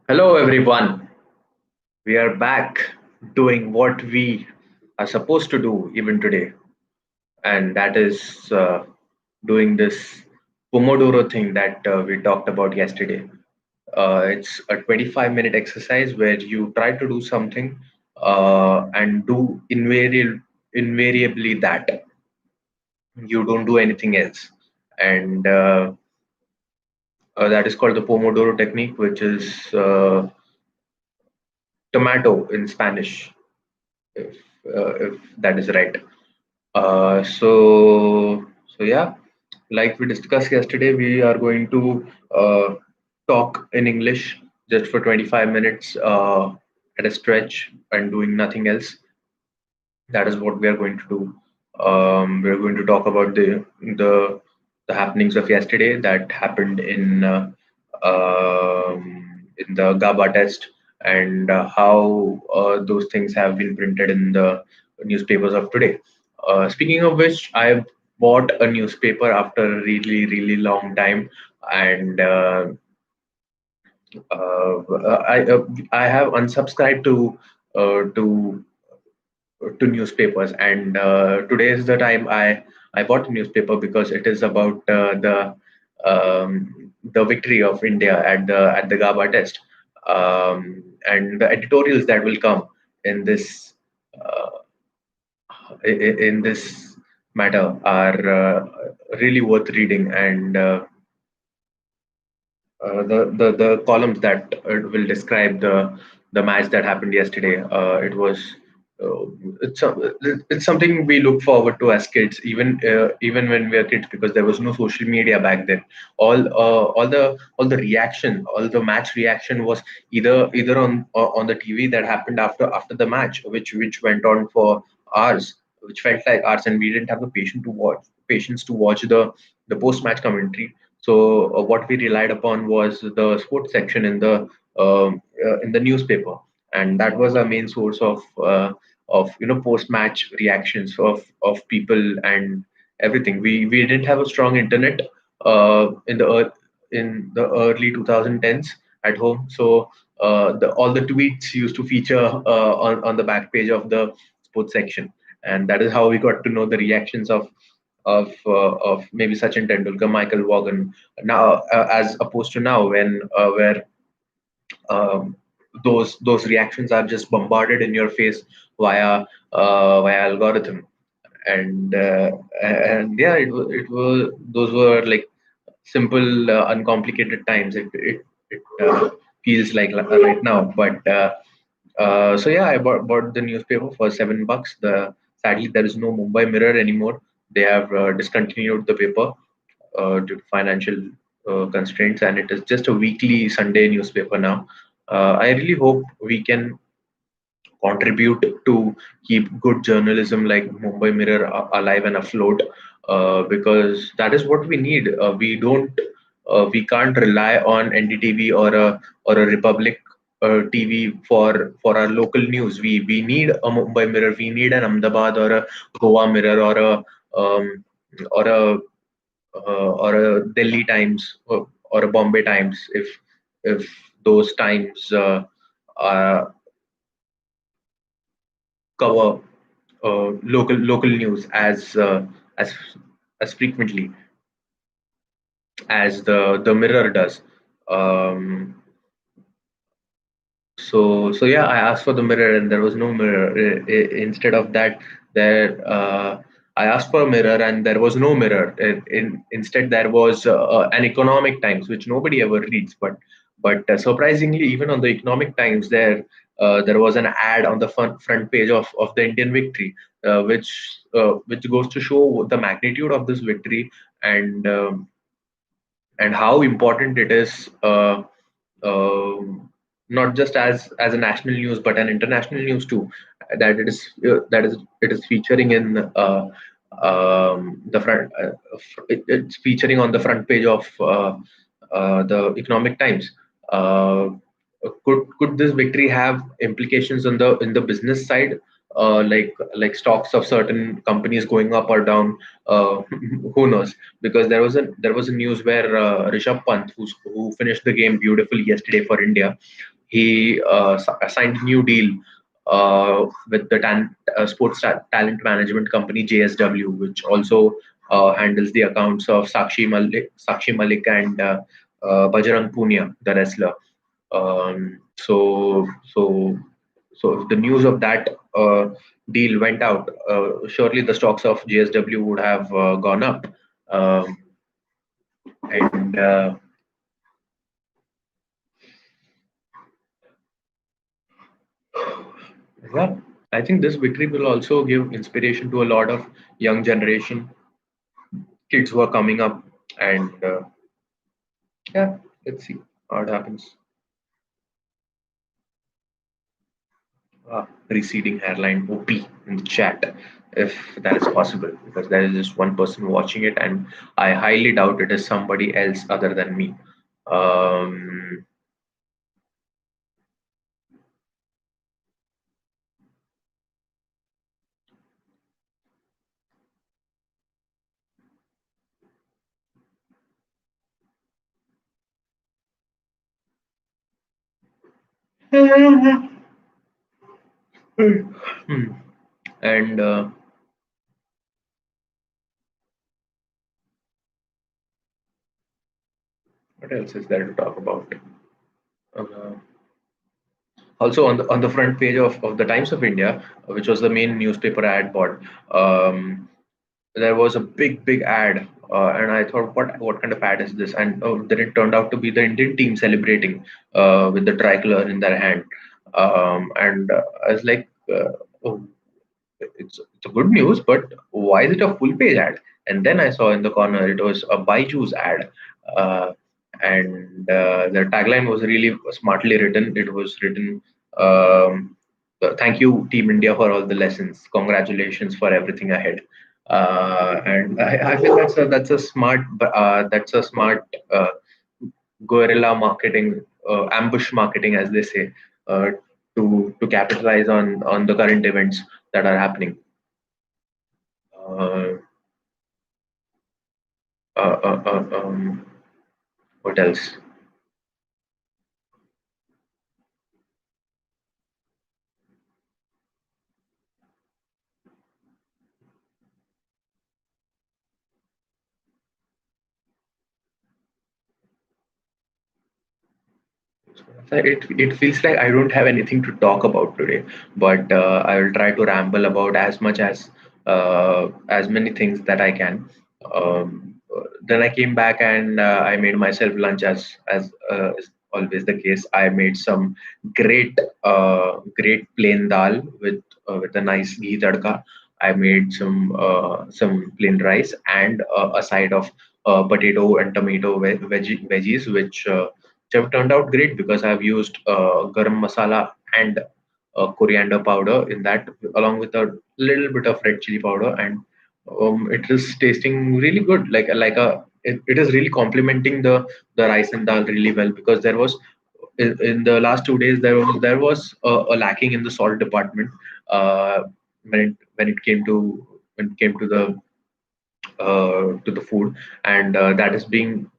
Hello, everyone. We are back doing what we are supposed to do even today, and that is doing this pomodoro thing that we talked about yesterday. It's a 25-minute exercise where you try to do something and do invariably that you don't do anything else, and that is called the pomodoro technique, which is tomato in Spanish, if that is right. So yeah, like we discussed yesterday, we are going to talk in English just for 25 minutes at a stretch and doing nothing else. That is what we are going to do. We're going to talk about the happenings of yesterday that happened in the GABA test and how those things have been printed in the newspapers of today. Speaking of which, I bought a newspaper after a really long time, and I have unsubscribed to newspapers, and today is the time I bought a newspaper because it is about the victory of India at the GABA test, and the editorials that will come in this uh, in this matter are really worth reading, and the columns that will describe the match that happened yesterday. It was uh, it's something we look forward to as kids, even when we are kids, because there was no social media back then. All the reaction, all the match reaction was either on the TV that happened after the match, which went on for hours, which felt like hours, and we didn't have the patience to watch the post match commentary. So what we relied upon was the sports section in the newspaper, and that was our main source of post match reactions of people and everything. We didn't have a strong internet in the early 2010s at home, so all the tweets used to feature on the back page of the sports section, and that is how we got to know the reactions of maybe Sachin Tendulkar, Michael Vaughan, now as opposed to now when where um, those reactions are just bombarded in your face via algorithm, and yeah, it was those were like simple, uncomplicated times. It feels like right now, but so yeah, I bought the newspaper for $7. Sadly, there is no Mumbai Mirror anymore. They have discontinued the paper due to financial constraints, and it is just a weekly Sunday newspaper now. I really hope we can contribute to keep good journalism like Mumbai Mirror alive and afloat, because that is what we need. We can't rely on NDTV or a Republic TV for our local news. We need a Mumbai Mirror, we need an Ahmedabad or a Goa Mirror um, or a Delhi Times or a Bombay Times if those times cover local news as as frequently as the Mirror does. Um, so yeah, I asked for the Mirror and there was no Mirror. Instead of that, there I asked for a Mirror and there was no Mirror. Instead, there was an Economic Times, which nobody ever reads. But surprisingly, even on the Economic Times, there was an ad on the front page of the Indian victory, which goes to show the magnitude of this victory, and and how important it is, not just as a national news but an international news too, that it is featuring in the front it's featuring on the front page of the Economic Times. Could this victory have implications on the in the business side, like stocks of certain companies going up or down? Who knows? Because there was a news where Rishabh Pant, who finished the game beautifully yesterday for India, he signed a new deal with the sports talent management company JSW, which also handles the accounts of Sakshi Malik and Bajrang Punia, the wrestler. So if the news of that deal went out, surely the stocks of JSW would have gone up. Um, and Yeah, I think this victory will also give inspiration to a lot of young generation kids who are coming up. And yeah, let's see how it happens. Receding hairline OP in the chat, if that is possible, because there is just one person watching it, and I highly doubt it is somebody else other than me. Um, hmm. And what else is there to talk about? Uh, Also on the front page of the Times of India, which was the main newspaper I had bought, there was a big ad, and I thought, what kind of ad is this? And then it turned out to be the Indian team celebrating with the tricolor in their hand, and I was like, oh, it's a good news, but why is it a full page ad? And then I saw in the corner it was a Byju's ad, uh, and the tagline was really smartly written. It was written, "Thank you, Team India, for all the lessons. Congratulations for everything ahead." And I feel that's a smart guerrilla marketing, ambush marketing, as they say, uh, to capitalize on the current events that are happening. Uh, uh, uh, what else? So it feels like I don't have anything to talk about today, but I will try to ramble about as much as many things that I can. Then I came back and I made myself lunch as is always the case. I made some great plain dal with a nice ghee tadka. I made some plain rice and a side of potato and tomato veggies, which have turned out great because I've used garam masala and coriander powder in that, along with a little bit of red chili powder, and it is tasting really good. It is really complementing the rice and dal really well, because there was in the last 2 days there was a lacking in the salt department when it came to the food, and that is being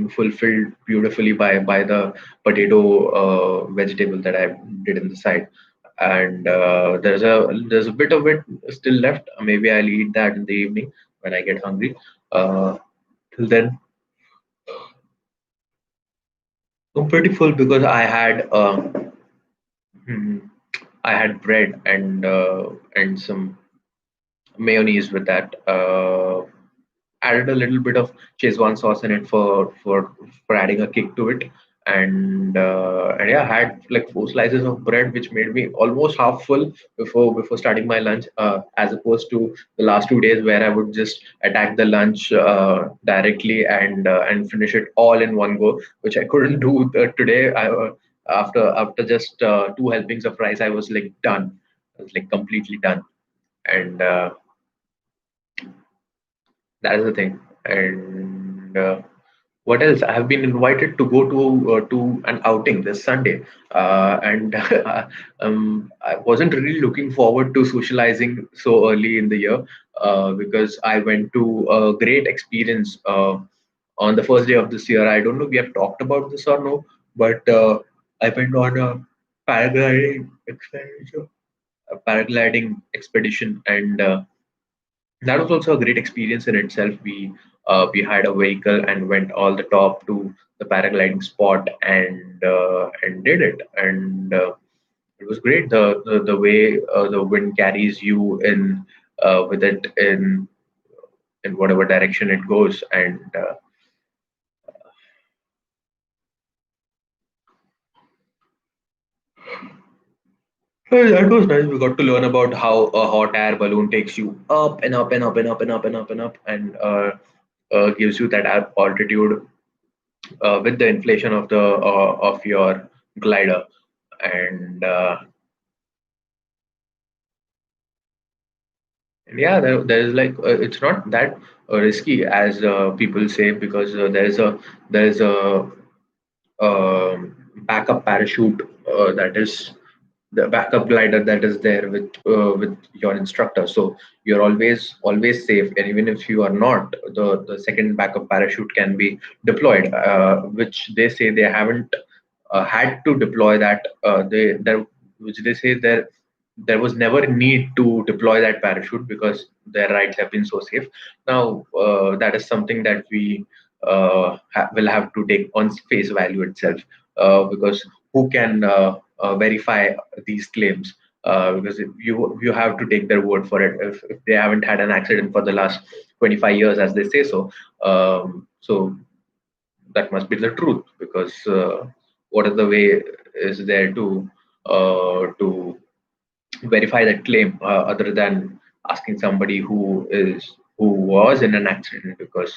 fulfilled beautifully by the potato vegetable that I did in the side. And there's a bit of it still left. Maybe I'll eat that in the evening when I get hungry. Till then, I'm pretty full because hmm, I had bread and some mayonnaise with that. Added a little bit of Szechuan sauce in it for adding a kick to it, and yeah, had like 4 slices of bread, which made me almost half full before starting my lunch, as opposed to the last 2 days where I would just attack the lunch directly and finish it all in one go, which I couldn't do today. After just 2 helpings of rice, I was like done. I was like completely done, and that is the thing. And what else? I have been invited to go to an outing this Sunday, and I wasn't really looking forward to socializing so early in the year, because I went to a great experience on the first day of this year. I don't know if we have talked about this or no, but. I went on paragliding expedition, a paragliding expedition, and that was also a great experience in itself. We had a vehicle and went all the top to the paragliding spot and did it, and it was great. The way the wind carries you in with it in whatever direction it goes, and that was nice. We got to learn about how a hot air balloon takes you up and up and up and up and up and up and up, and gives you that altitude with the inflation of your glider. And yeah, there's like it's not that risky as people say, because there's a backup parachute that is the backup glider that is there with your instructor, so you're always safe. And even if you are not, the second backup parachute can be deployed, which they say they haven't had to deploy that. Which they say there was never a need to deploy that parachute because their rides have been so safe. Now that is something that we will have to take on face value itself, because who can verify these claims? Because if you have to take their word for it if they haven't had an accident for the last 25 years, as they say so. So that must be the truth, because what other way is there to verify that claim, other than asking somebody who was in an accident, because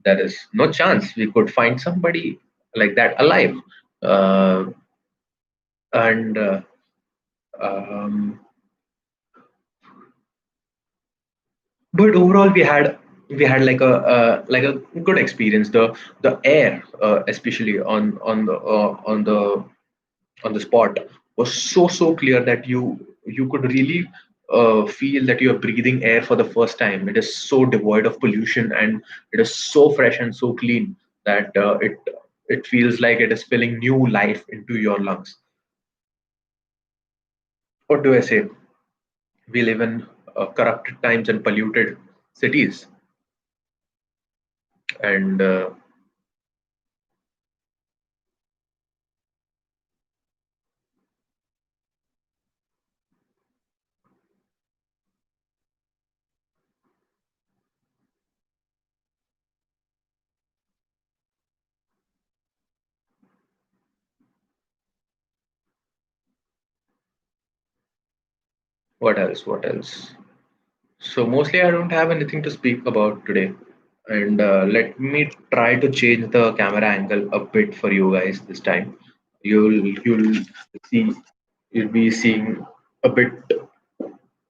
there is no chance we could find somebody like that alive. uh, and um, but overall we had like a good experience. The air, especially on the spot, was so clear that you could really feel that you're breathing air for the first time. It is so devoid of pollution, and it is so fresh and so clean that it feels like it is filling new life into your lungs. What do I say? We live in corrupted times and polluted cities, and what else? What else? So mostly I don't have anything to speak about today. And let me try to change the camera angle a bit for you guys this time. You'll see you'll be seeing a bit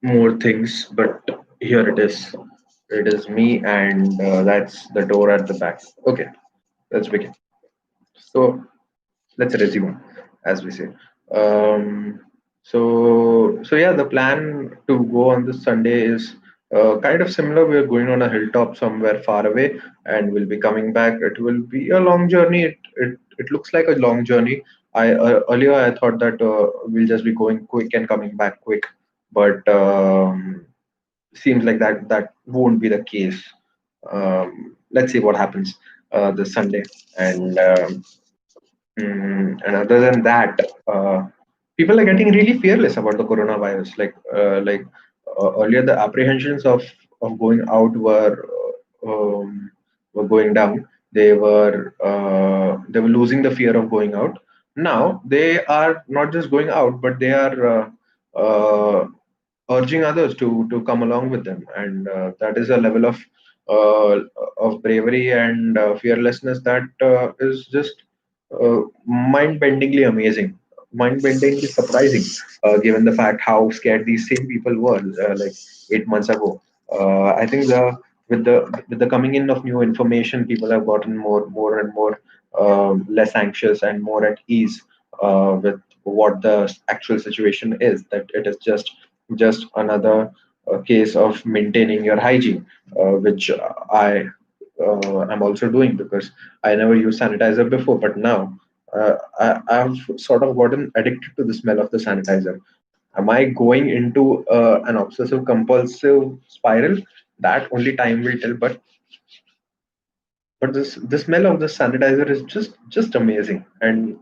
more things, but here it is. It is me, and that's the door at the back. Okay, let's begin. So let's resume, as we say. So yeah, the plan to go on this Sunday is kind of similar. We're going on a hilltop somewhere far away, and we'll be coming back. It will be a long journey. It looks like a long journey. I Earlier I thought that we'll just be going quick and coming back quick, but seems like that won't be the case. Let's see what happens this Sunday, and and other than that, people are getting really fearless about the coronavirus. Earlier, the apprehensions of going out were going down. They were losing the fear of going out. Now they are not just going out, but they are urging others to come along with them, and that is a level uh, of bravery and fearlessness that is just mind-bendingly amazing, mind-bendingly surprising, given the fact how scared these same people were like 8 months ago. I think with the coming in of new information, people have gotten more and more less anxious and more at ease with what the actual situation is. That it is just another case of maintaining your hygiene, which I am also doing, because I never used sanitizer before, but now I've sort of gotten addicted to the smell of the sanitizer. Am I going into an obsessive compulsive spiral? That only time will tell. But this the smell of the sanitizer is just amazing, and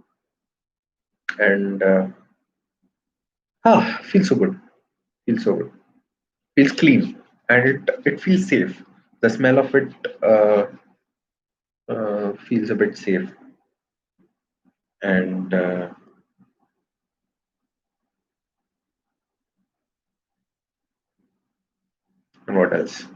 feels so good. Feels so good. Feels clean, and it feels safe. The smell of it feels a bit safe, and what else?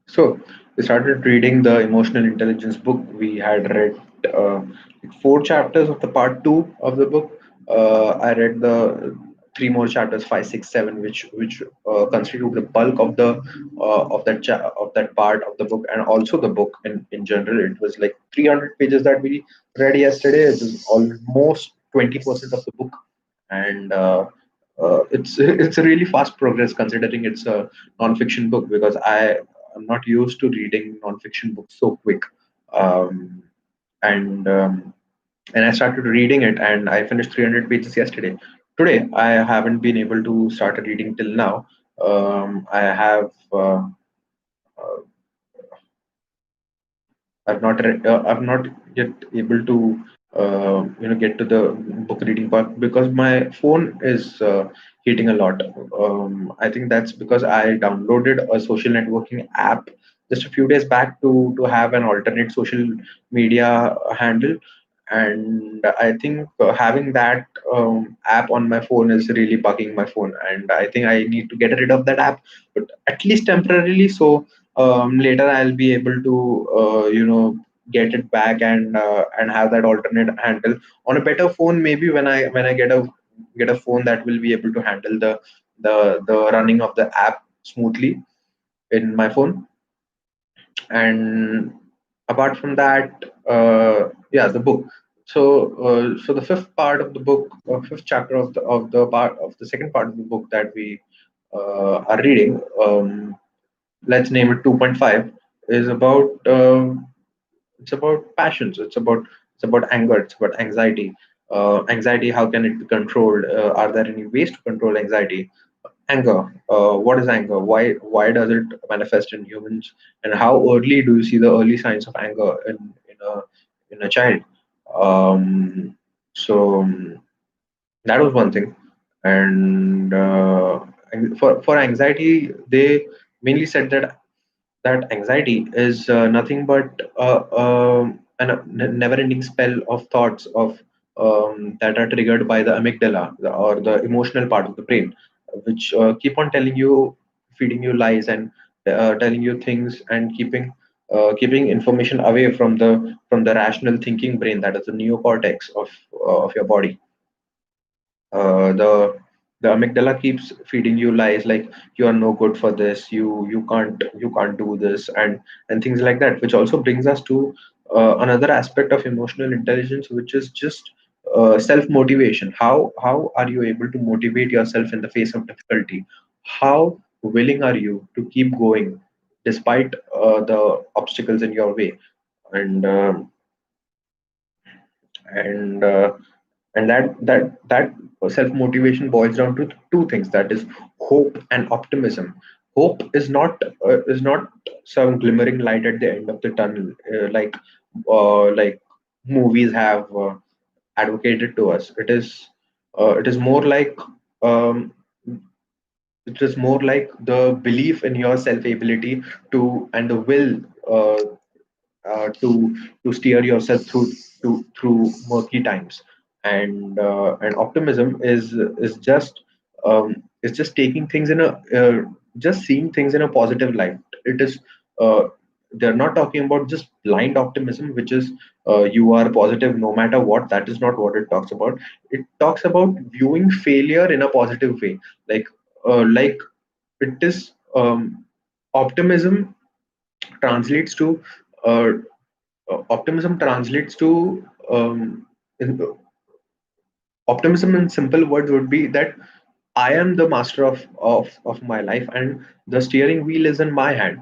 So we started reading the emotional intelligence book. We had read like 4 chapters of the part two of the book. I read the three more chapters, five, six, seven, which constitute the bulk of that part of the book, and also the book in general. It was like 300 pages that we read yesterday. It is almost 20% of the book, and it's a really fast progress considering it's a non-fiction book, because I'm not used to reading non-fiction books so quick. Um, and and I started reading it, and I finished 300 pages yesterday. Today, I haven't been able to start reading till now. I have I've not yet able to get to the book reading part because my phone is heating a lot. I think that's because I downloaded a social networking app just a few days back to have an alternate social media handle, and I think having that app on my phone is really bugging my phone, and I think I need to get rid of that app, but at least temporarily. So later I'll be able to get it back and have that alternate handle on a better phone, maybe when I get a phone that will be able to handle the running of the app smoothly in my phone. And apart from that, yeah, the book. So the fifth part of the book, fifth chapter of the second part of the book that we are reading, let's name it 2.5, is about it's about passions. It's about anger. It's about anxiety. Anxiety, how can it be controlled? Are there any ways to control anxiety? Anger. What is anger? Why does it manifest in humans? And how early do you see the early signs of anger in a child? So that was one thing. And for anxiety, they mainly said that anxiety is nothing but a never-ending spell of thoughts that are triggered by the amygdala, or the emotional part of the brain, which keep on telling you, feeding you lies, and telling you things, and keeping information away from the rational thinking brain, that is the neocortex of your body. The amygdala keeps feeding you lies like you are no good for this, you can't do this, and things like that, which also brings us to another aspect of emotional intelligence, which is just self motivation. How are you able to motivate yourself in the face of difficulty? How willing are you to keep going despite the obstacles in your way? And um, and uh, and that that that self motivation boils down to two things, that is hope and optimism. Hope is not some glimmering light at the end of the tunnel, like movies have advocated to us. It is more like um, the belief in your self ability to, and the will uh, to steer yourself through murky times. And optimism is just taking things in a just seeing things in a positive light. It is uh, they're not talking about just blind optimism, which is you are positive no matter what. That is not what it talks about. It talks about viewing failure in a positive way, like it is optimism translates to uh, optimism translates to in, optimism in simple words would be that I am the master of my life, and the steering wheel is in my hand.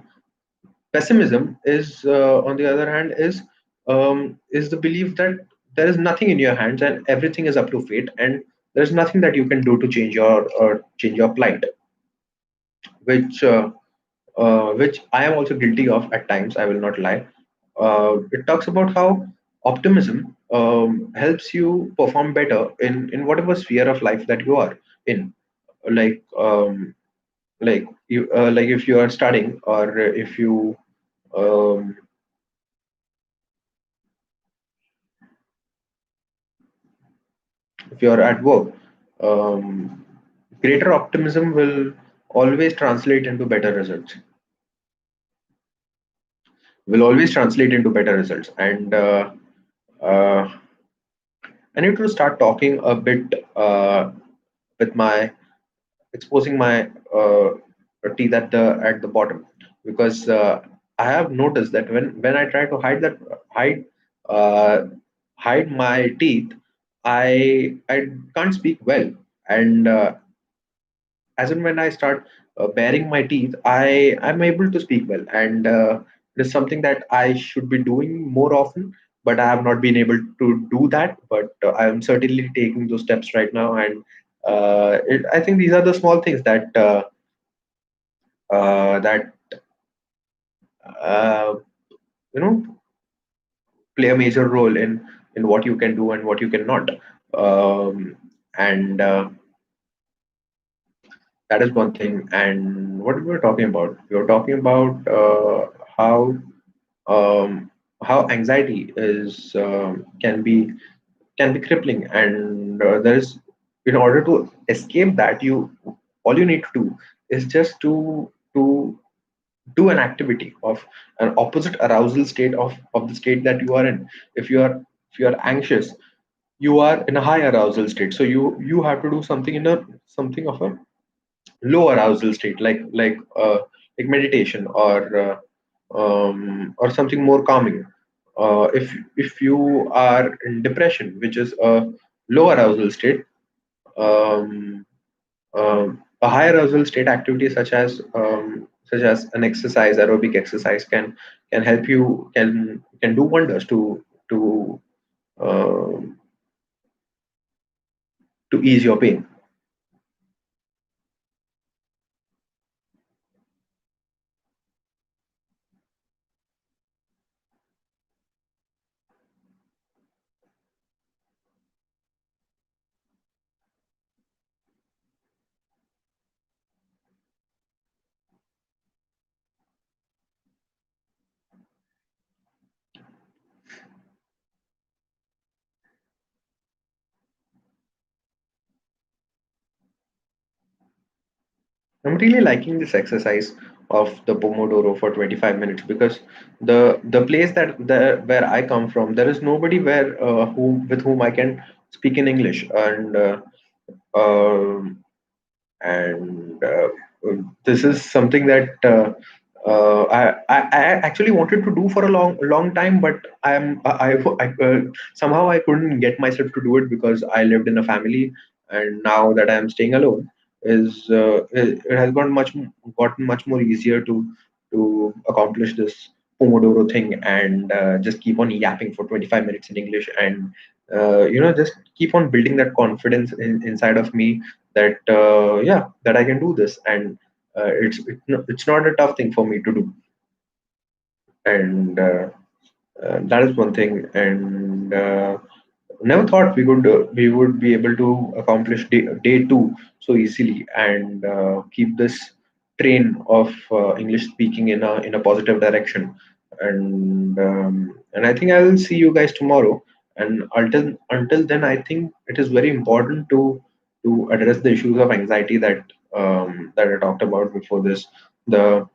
Pessimism is, on the other hand, is the belief that there is nothing in your hands and everything is up to fate, and there's nothing that you can do to change your plight, which which I am also guilty of at times. I will not lie. It talks about how optimism helps you perform better in whatever sphere of life that you are in. Like like if you are studying, or um, if you are at work, um, greater optimism always translate into better results will always translate into better results. And uh, I need to start talking a bit with my exposing my teeth at the bottom, because I have noticed that when I try to hide uh, hide my teeth, I can't speak well. And as and when I start baring my teeth, I'm able to speak well, and it is something that I should be doing more often. But I have not been able to do that. But I am certainly taking those steps right now, and I think these are the small things that uh, you know play a major role in what you can do and what you cannot. And That is one thing. And what we were talking about, we were talking about um, how anxiety is can be crippling, and there's in order to escape that, you all you need to do is just to do an activity of an opposite arousal state of the state that you are in. If you are anxious, you are in a high arousal state, so you have to do something in a something of a low arousal state, like meditation, or something more calming. If you are in depression, which is a low arousal state, um, a high arousal state activity such as an exercise, aerobic exercise, can help you can do wonders to um to ease your pain. I'm really liking this exercise of the Pomodoro for 25 minutes, because the place where I come from, there is nobody with whom I can speak in English, um and this is something that I actually wanted to do for a long time, but somehow I couldn't get myself to do it, because I lived in a family, and now that I am staying alone, it has gotten much more easier to accomplish this Pomodoro thing, and just keep on yapping for 25 minutes in English, and just keep on building that confidence inside of me, that yeah, that I can do this, and it's not a tough thing for me to do. And that is one thing. And never thought we would be able to accomplish day two so easily, and keep this train of English speaking in a positive direction. And I think I'll see you guys tomorrow. And until then, I think it is very important to address the issues of anxiety that I talked about before this. The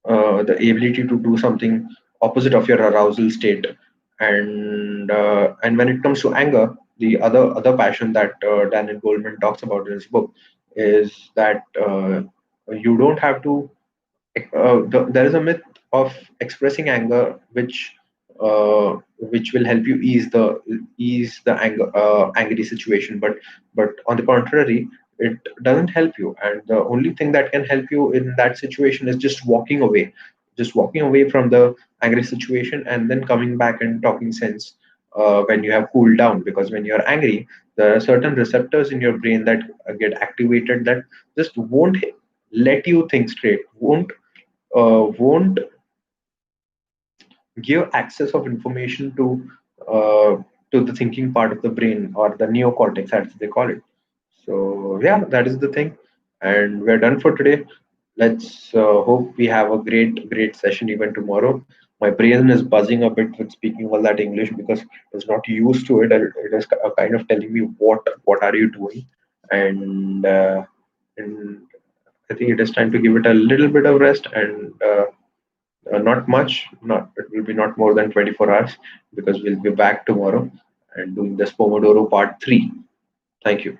the ability to do something opposite of your arousal state. And when it comes to anger, the other passion that Daniel Goldman talks about in his book is that you don't have to there is a myth of expressing anger, which will help you ease the angry situation. But on the contrary, it doesn't help you. And the only thing that can help you in that situation is just walking away from the angry situation and then coming back and talking sense when you have cooled down. Because when you're angry, there are certain receptors in your brain that get activated that just won't let you think straight, won't give access of information uh, to the thinking part of the brain, or the neocortex as they call it. So yeah, that is the thing, and we're done for today. Let's hope we have a great session even tomorrow. My brain is buzzing a bit with speaking all that English because it's not used to it, and it is kind of telling me what are you doing, and I think it is time to give it a little bit of rest, and not much. Not it will be not more than 24 hours, because we'll be back tomorrow and doing this Pomodoro part 3. Thank you.